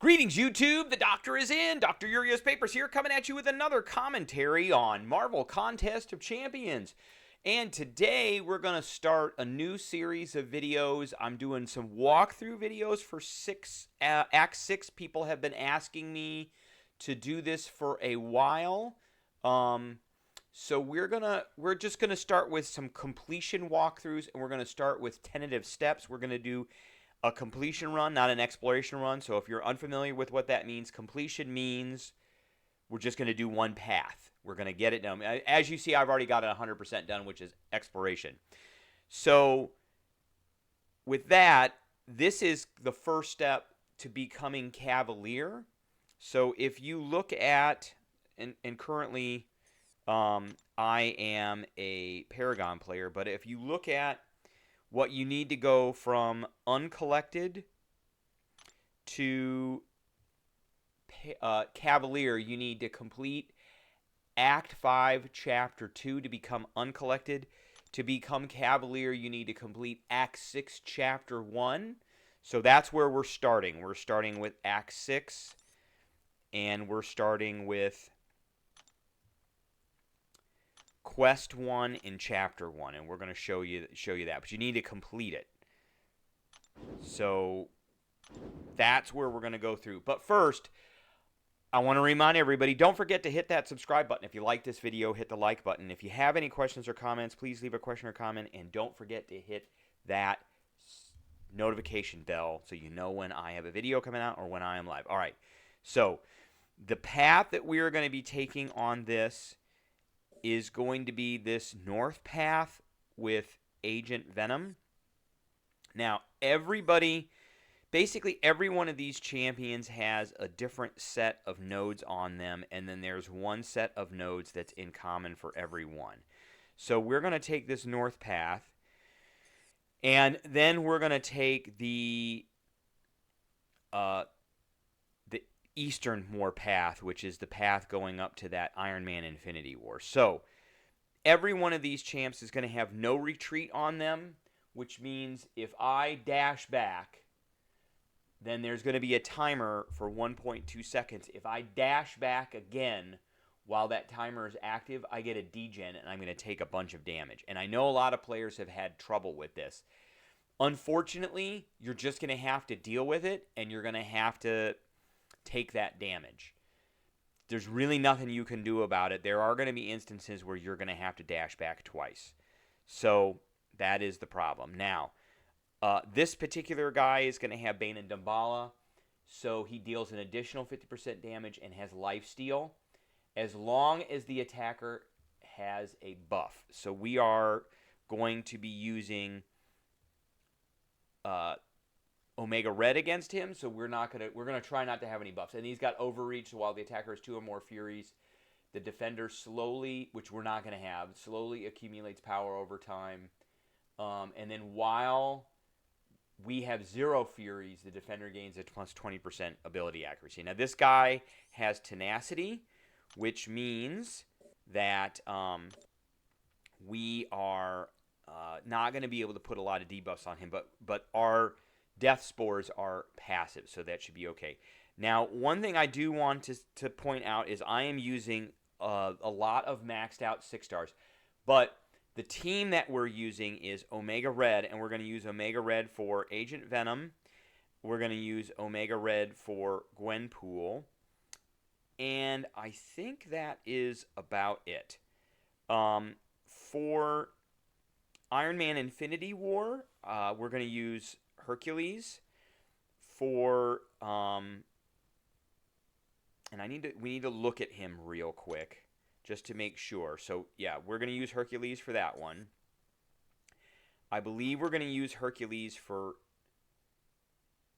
Greetings, YouTube. The doctor is in. Dr. Urios Papers here, coming at you with another commentary on Marvel Contest of Champions. And today we're going to start a new series of videos. I'm doing some walkthrough videos for Act 6. People have been asking me to do this for a while. So we're just gonna start with some completion walkthroughs, and we're gonna start with tentative steps. We're gonna do a completion run, not an exploration run. So if you're unfamiliar with what that means, completion means we're just going to do one path. We're going to get it done. As you see, I've already got it 100% done, which is exploration. So with that, this is the first step to becoming Cavalier. So if you look at, and currently I am a Paragon player, but if you look at what you need to go from uncollected to Cavalier, you need to complete Act 5, Chapter 2 to become uncollected. To become Cavalier, you need to complete Act 6, Chapter 1. So that's where we're starting. We're starting with Act 6, and we're starting with Quest 1 in Chapter 1, and we're going to show you that, but you need to complete it. So that's where we're going to go through. But first, I want to remind everybody, don't forget to hit that subscribe button. If you like this video, hit the like button. If you have any questions or comments, please leave a question or comment, and don't forget to hit that notification bell so you know when I have a video coming out or when I am live. All right, so the path that we are going to be taking on this is going to be this north path with Agent Venom. Now, basically every one of these champions has a different set of nodes on them, and then there's one set of nodes that's in common for every one. So we're going to take this north path, and then we're going to take the Eastern War path, which is the path going up to that Iron Man Infinity War. So every one of these champs is going to have no retreat on them, which means if I dash back, then there's going to be a timer for 1.2 seconds. If I dash back again while that timer is active, I get a degen, and I'm going to take a bunch of damage. And I know a lot of players have had trouble with this. Unfortunately, you're just going to have to deal with it, and you're going to have to take that damage. There's really nothing you can do about it. There are going to be instances where you're going to have to dash back twice. So that is the problem. Now, this particular guy is going to have Bane and Damballa, so he deals an additional 50% damage and has lifesteal as long as the attacker has a buff. So we are going to be using Omega Red against him, so we're gonna try not to have any buffs. And he's got Overreach, so while the attacker has 2 or more Furies, the defender slowly, which we're not gonna have, slowly accumulates power over time. And then while we have 0 Furies, the defender gains a plus 20% ability accuracy. Now this guy has Tenacity, which means that we are not going to be able to put a lot of debuffs on him, but our Death Spores are passive, so that should be okay. Now, one thing I do want to point out is I am using a lot of maxed out 6 stars, but the team that we're using is Omega Red, and we're going to use Omega Red for Agent Venom. We're going to use Omega Red for Gwenpool, and I think that is about it. For Iron Man Infinity War, we're going to use Hercules for and we need to look at him real quick just to make sure. So yeah, we're going to use Hercules for that one. I believe we're going to use Hercules for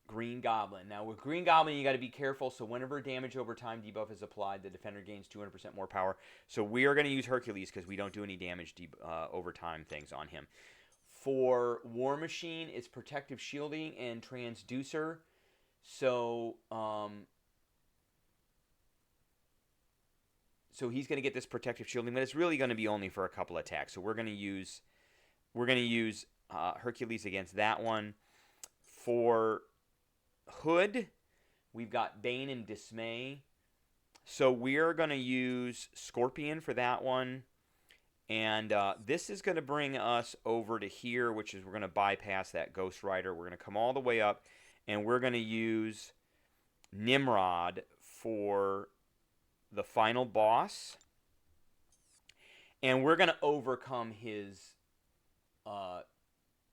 Green Goblin. Now with Green Goblin, you got to be careful. So whenever damage over time debuff is applied, the defender gains 200% more power. So we are going to use Hercules because we don't do any damage over time things on him. For War Machine, it's Protective Shielding and Transducer. So he's going to get this Protective Shielding, but it's really going to be only for a couple attacks. So we're going to use Hercules against that one. For Hood, We've got Bane and Dismay. So we're going to use Scorpion for that one. And this is going to bring us over to here, which is we're going to bypass that Ghost Rider. We're going to come all the way up, and we're going to use Nimrod for the final boss. And we're going to overcome his...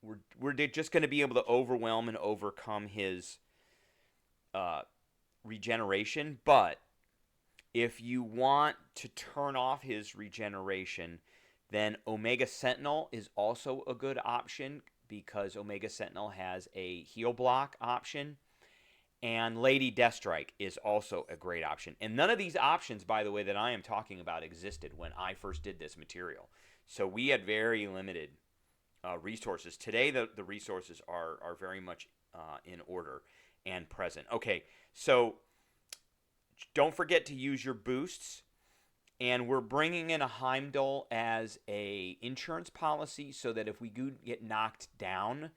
we're just going to be able to overwhelm and overcome his regeneration. But if you want to turn off his regeneration, then Omega Sentinel is also a good option because Omega Sentinel has a heal block option. And Lady Deathstrike is also a great option. And none of these options, by the way, that I am talking about existed when I first did this material. So we had very limited resources. Today, the resources are very much in order and present. Okay, so don't forget to use your boosts. And we're bringing in a Heim Doll as a insurance policy so that if we get knocked down,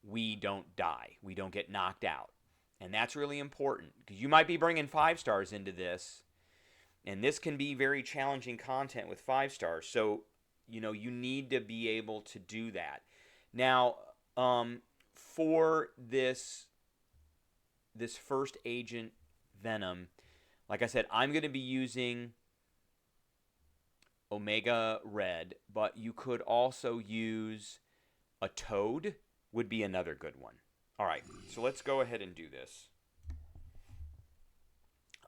we don't die. We don't get knocked out. And that's really important because you might be bringing 5 stars into this. And this can be very challenging content with 5 stars. So, you need to be able to do that. Now, for this first agent, Venom, like I said, I'm going to be using Omega Red, but you could also use a Toad would be another good one. All right, so let's go ahead and do this.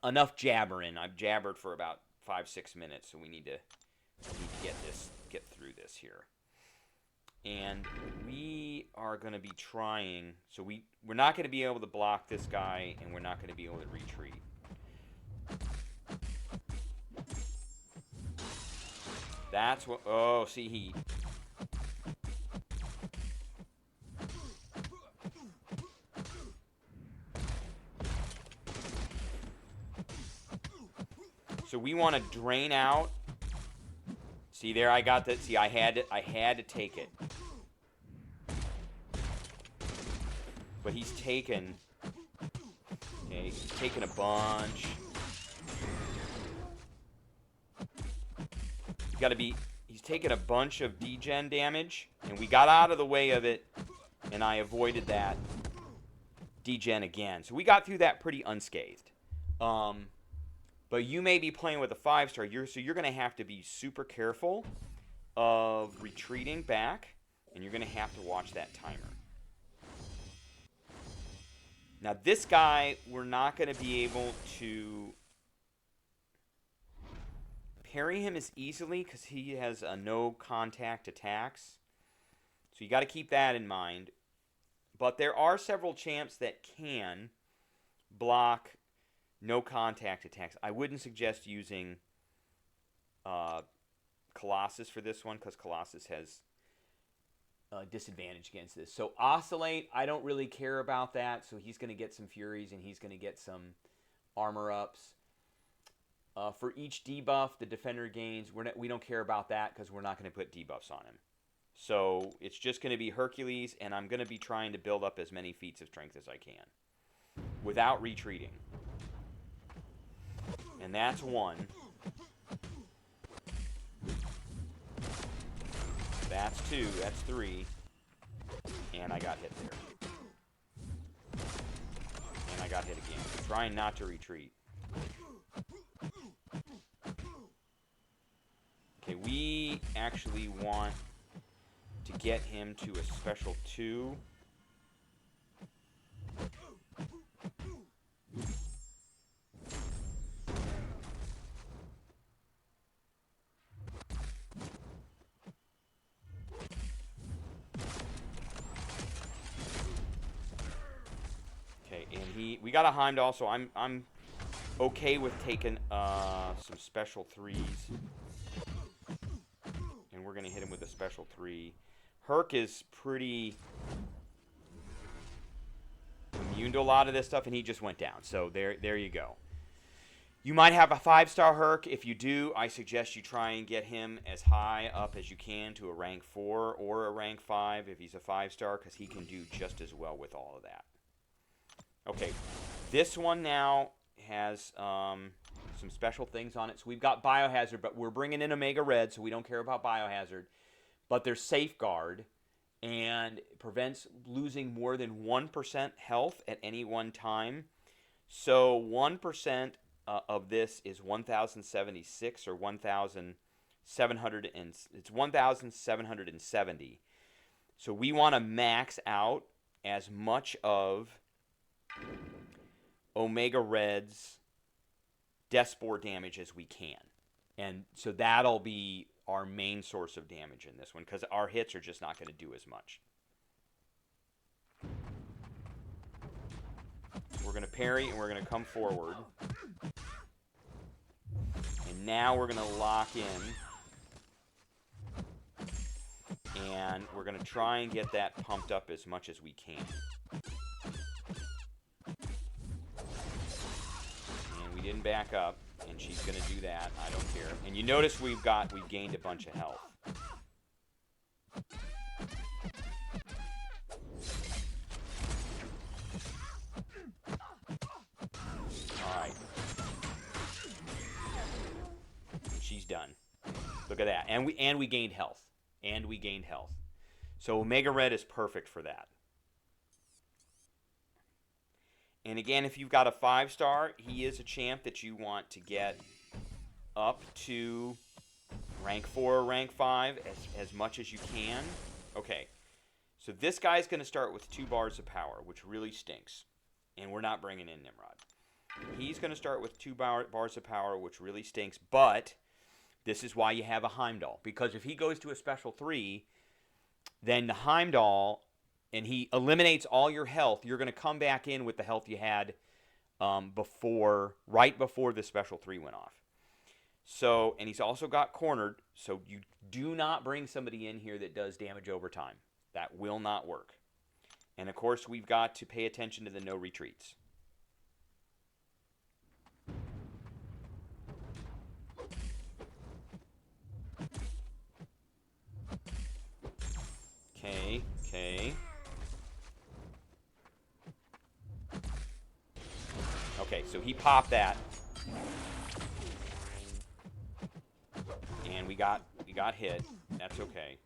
Enough jabbering. I've jabbered for about 5-6 minutes, so we need to get through this here. And we are going to be trying, so we're not going to be able to block this guy, and we're not going to be able to retreat. That's what... Oh, see, he... So we want to drain out. See there, I got that. See, I had to take it. But he's taken... Okay, he's taken a bunch... He's taken a bunch of degen damage, and we got out of the way of it, and I avoided that degen again. So we got through that pretty unscathed. But you may be playing with a 5-star, so you're going to have to be super careful of retreating back, and you're going to have to watch that timer. Now this guy, we're not going to be able to parry him as easily because he has a no contact attacks. So you got to keep that in mind. But there are several champs that can block no contact attacks. I wouldn't suggest using Colossus for this one because Colossus has disadvantage against this. So Oscillate, I don't really care about that. So he's going to get some Furies and he's going to get some armor ups. For each debuff, the defender gains. We don't care about that because we're not going to put debuffs on him. So it's just going to be Hercules, and I'm going to be trying to build up as many feats of strength as I can without retreating. And that's 1. That's 2. That's 3. And I got hit there. And I got hit again. I'm trying not to retreat. Okay, we actually want to get him to a special 2. Okay, and we got a Heim Doll, so I'm okay with taking some special 3s. We're going to hit him with a special 3. Herc is pretty immune to a lot of this stuff, and he just went down. So there you go. You might have a 5-star Herc. If you do, I suggest you try and get him as high up as you can to a rank 4 or a rank 5 if he's a 5-star, because he can do just as well with all of that. Okay, this one now has some special things on it. So we've got Biohazard, but we're bringing in Omega Red, so we don't care about Biohazard. But there's Safeguard, and it prevents losing more than 1% health at any one time. So 1% of this is 1,076 or 1,700, and it's 1,770. So we want to max out as much of Omega Red's Death Spore damage as we can. And so that'll be our main source of damage in this one, because our hits are just not going to do as much. We're going to parry, and we're going to come forward. And now we're going to lock in. And we're going to try and get that pumped up as much as we can. And we didn't back up, and she's going to do that. I don't care. And you notice we've gained a bunch of health. Alright. She's done. Look at that. And we gained health. And we gained health. So Omega Red is perfect for that. And again, if you've got a 5-star, he is a champ that you want to get up to rank 4 or rank 5 as much as you can. Okay, so this guy's going to start with 2 bars of power, which really stinks. And we're not bringing in Nimrod. He's going to start with 2 bars of power, which really stinks, but this is why you have a Heim Doll. Because if he goes to a special 3, then the Heim Doll, and he eliminates all your health, you're going to come back in with the health you had right before the special 3 went off. So, and he's also got cornered, so you do not bring somebody in here that does damage over time. That will not work. And of course, we've got to pay attention to the no retreats. Okay. Okay, so he popped that. And we got hit. That's okay.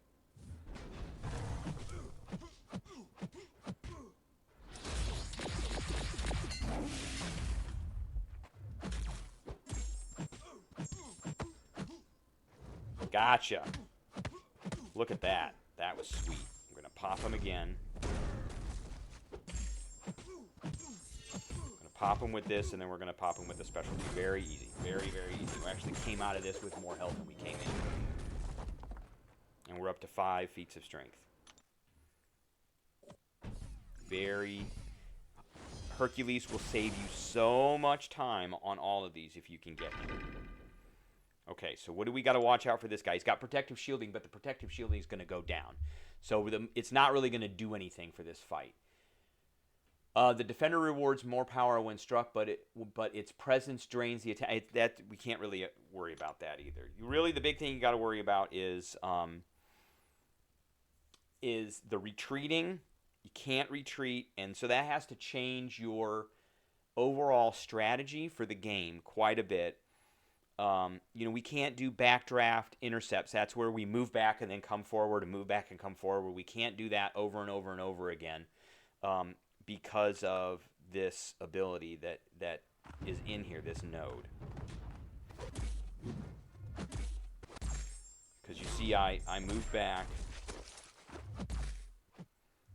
Gotcha. Look at that. That was sweet. I'm going to pop him again. I'm going to pop him with this, and then we're going to pop him with the specialty. Very easy. Very, very easy. We actually came out of this with more health than we came in. And we're up to 5 feats of strength. Hercules will save you so much time on all of these if you can get him. Okay, so what do we got to watch out for this guy? He's got protective shielding, but the protective shielding is going to go down. So it's not really going to do anything for this fight. The defender rewards more power when struck, but its presence drains the attack. We can't really worry about that either. Really, the big thing you got to worry about is the retreating. You can't retreat, and so that has to change your overall strategy for the game quite a bit. We can't do backdraft intercepts. That's where we move back and then come forward and move back and come forward. We can't do that over and over and over again because of this ability that is in here, this node. Because you see, I moved back.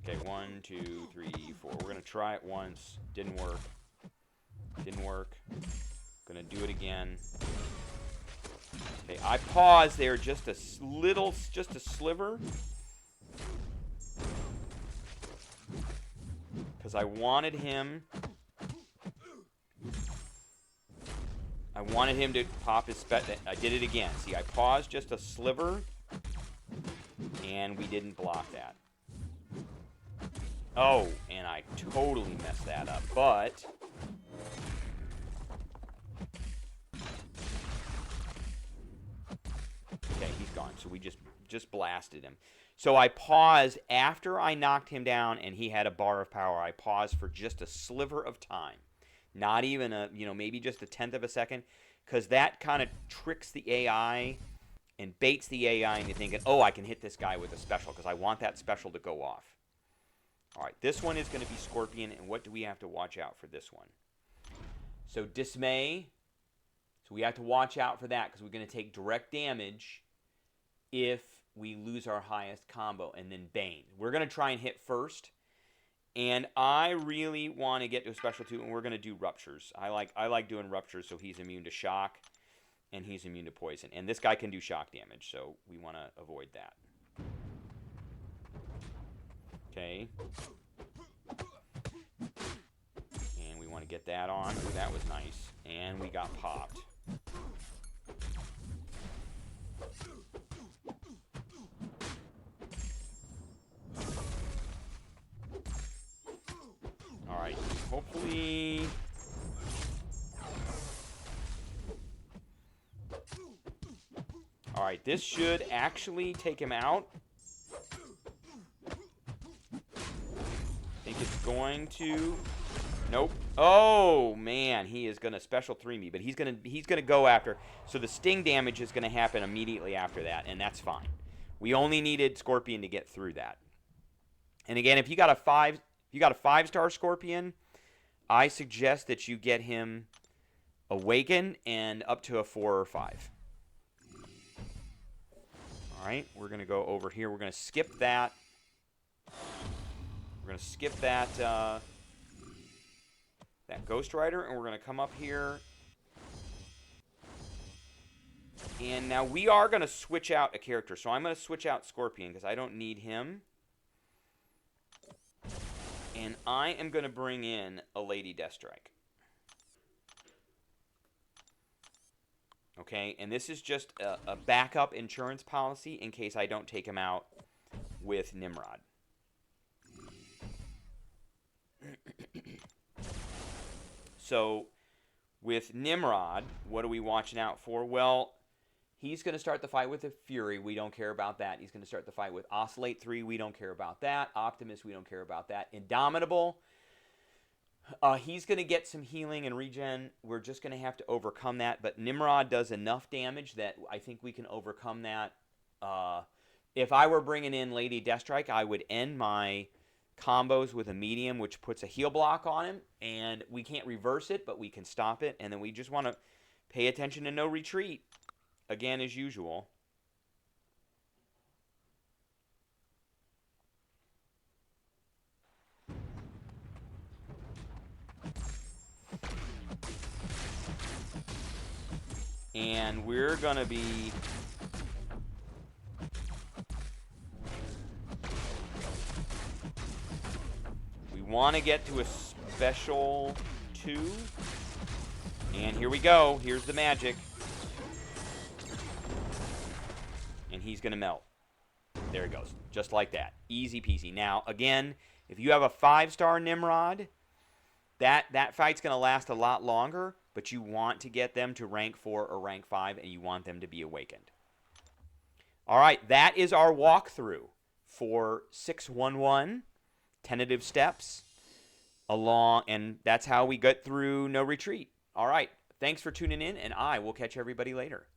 Okay, 1, 2, 3, 4. We're going to try it once. Didn't work. Going to do it again. Okay, I paused there just a sliver. Because I wanted him to pop his I did it again. See, I paused just a sliver, and we didn't block that. Oh, and I totally messed that up, but okay, he's gone. So we just blasted him. So I paused after I knocked him down and he had a bar of power. I paused for just a sliver of time. Not even a, maybe just a tenth of a second, because that kind of tricks the AI and baits the AI into thinking, oh, I can hit this guy with a special because I want that special to go off. All right, this one is going to be Scorpion, and what do we have to watch out for this one? So Dismay, so we have to watch out for that because we're going to take direct damage if we lose our highest combo, and then Bane. We're going to try and hit first, and I really want to get to a special too, and we're going to do Ruptures. I like doing Ruptures so he's immune to shock, and he's immune to poison. And this guy can do shock damage, so we want to avoid that. Okay. And we want to get that on. Ooh, that was nice. And we got popped. All right. Hopefully... All right, this should actually take him out. I think it's going to... Nope. Oh, man, he is going to special 3 me, but he's going to go after. So the sting damage is going to happen immediately after that, and that's fine. We only needed Scorpion to get through that. And again, if you got a 5-star Scorpion, I suggest that you get him Awaken and up to a 4 or 5. All right, we're going to go over here. We're going to skip that. We're going to skip that that Ghost Rider, and we're going to come up here. And now we are going to switch out a character. So I'm going to switch out Scorpion because I don't need him. And I am going to bring in a Lady Deathstrike. Okay, and this is just a backup insurance policy in case I don't take him out with Nimrod. So, with Nimrod, what are we watching out for? Well, he's going to start the fight with a Fury. We don't care about that. He's going to start the fight with Oscillate 3. We don't care about that. Optimus, we don't care about that. Indomitable, he's going to get some healing and regen. We're just going to have to overcome that. But Nimrod does enough damage that I think we can overcome that. If I were bringing in Lady Deathstrike, I would end my combos with a medium, which puts a heal block on him. And we can't reverse it, but we can stop it. And then we just want to pay attention to no retreat. Again, as usual. And we're going to be... We want to get to a special 2. And here we go. Here's the magic. And he's going to melt. There it goes. Just like that. Easy peasy. Now, again, if you have a 5-star Nimrod, that fight's going to last a lot longer, but you want to get them to rank 4 or rank 5, and you want them to be awakened. All right, that is our walkthrough for 611 tentative steps along, and that's how we get through No Retreat. All right, thanks for tuning in, and I will catch everybody later.